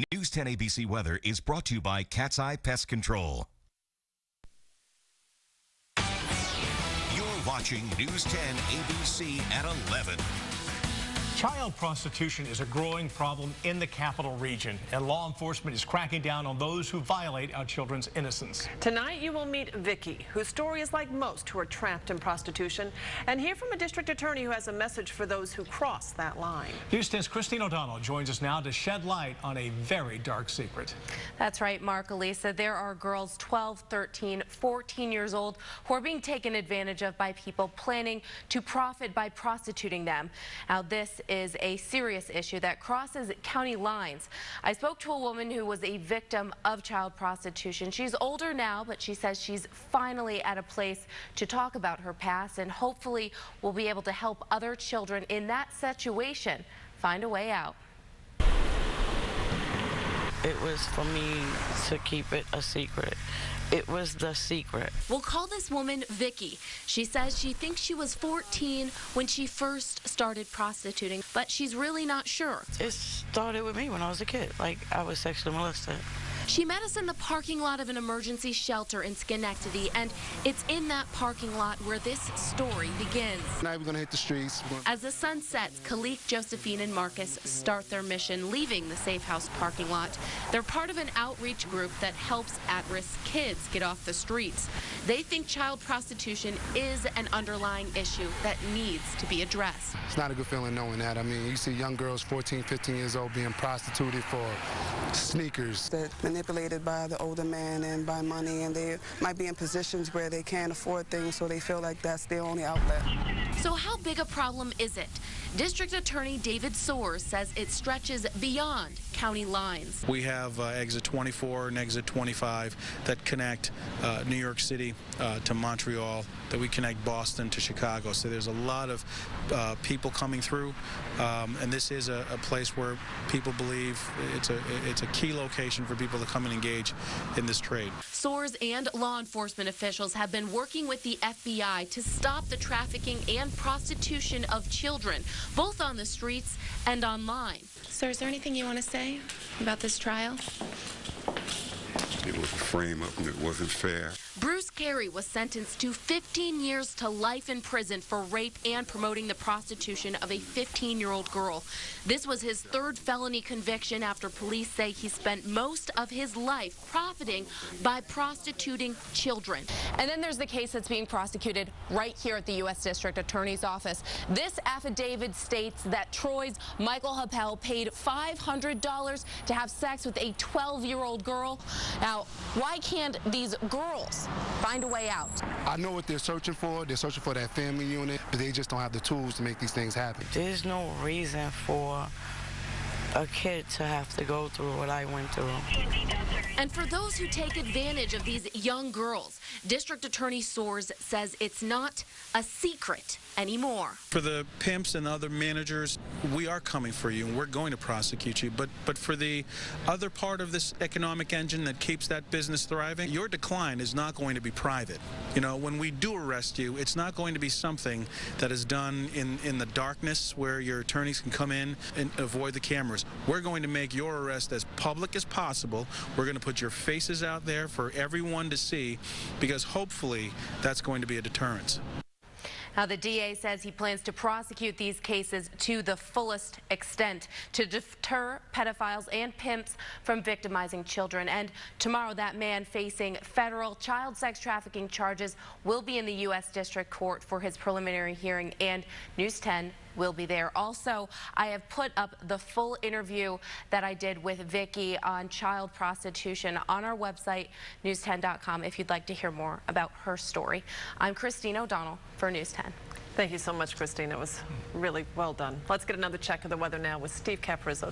News 10 ABC weather is brought to you by Cat's Eye Pest Control. You're watching News 10 ABC at 11. Child prostitution is a growing problem in the capital region, and law enforcement is cracking down on those who violate our children's innocence. Tonight you will meet Vicky, whose story is like most who are trapped in prostitution, and hear from a district attorney who has a message for those who cross that line. News 10's Christine O'Donnell joins us now to shed light on a very dark secret. That's right, Mark, Elisa. There are girls 12, 13, 14 years old who are being taken advantage of by people planning to profit by prostituting them. Now, this is a serious issue that crosses county lines. I spoke to a woman who was a victim of child prostitution. She's older now, but she says she's finally at a place to talk about her past and hopefully will be able to help other children in that situation find a way out. It was for me to keep it a secret. It was the secret. We'll call this woman Vicky. She says she thinks she was 14 when she first started prostituting, but she's really not sure. It started with me when I was a kid. Like, I was sexually molested. She met us in the parking lot of an emergency shelter in Schenectady, and it's in that parking lot where this story begins. Now we're going to hit the streets. As the sun sets, Khalik, Josephine, and Marcus start their mission, leaving the Safe House parking lot. They're part of an outreach group that helps at-risk kids get off the streets. They think child prostitution is an underlying issue that needs to be addressed. It's not a good feeling knowing that. I mean, you see young girls 14, 15 years old being prostituted for sneakers. They're manipulated by the older man and by money, and they might be in positions where they can't afford things, so they feel like that's their only outlet. So how big a problem is it? District Attorney David Soares says it stretches beyond county lines. We have exit 24 and exit 25 that connect New York City to Montreal, that we connect Boston to Chicago. So there's a lot of people coming through, and this is a place where people believe it's a key location for people to come and engage in this trade. Soares and law enforcement officials have been working with the FBI to stop the trafficking and prostitution of children, both on the streets and online. Sir, is there anything you want to say about this trial? It was a frame-up and it wasn't fair. Bruce Carey was sentenced to 15 years to life in prison for rape and promoting the prostitution of a 15-year-old girl. This was his third felony conviction after police say he spent most of his life profiting by prostituting children. And then there's the case that's being prosecuted right here at the U.S. District Attorney's Office. This affidavit states that Troy's Michael Happel paid $500 to have sex with a 12-year-old girl. Now, why can't these girls find a way out? I know what they're searching for. They're searching for that family unit, but they just don't have the tools to make these things happen. There's no reason for a kid to have to go through what I went through. And for those who take advantage of these young girls, District Attorney Soares says it's not a secret anymore. For the pimps and other managers, we are coming for you and we're going to prosecute you. But for the other part of this economic engine that keeps that business thriving, your decline is not going to be private. You know, when we do arrest you, it's not going to be something that is done in the darkness where your attorneys can come in and avoid the cameras. We're going to make your arrest as public as possible. We're going to put your faces out there for everyone to see, because hopefully that's going to be a deterrent. Now, the DA says he plans to prosecute these cases to the fullest extent to deter pedophiles and pimps from victimizing children. And tomorrow, that man facing federal child sex trafficking charges will be in the U.S. District Court for his preliminary hearing, and News 10 will be there. Also, I have put up the full interview that I did with Vicky on child prostitution on our website, news10.com, if you'd like to hear more about her story. I'm Christine O'Donnell for News 10. Thank you so much, Christine. It was really well done. Let's get another check of the weather now with Steve Caprizzo.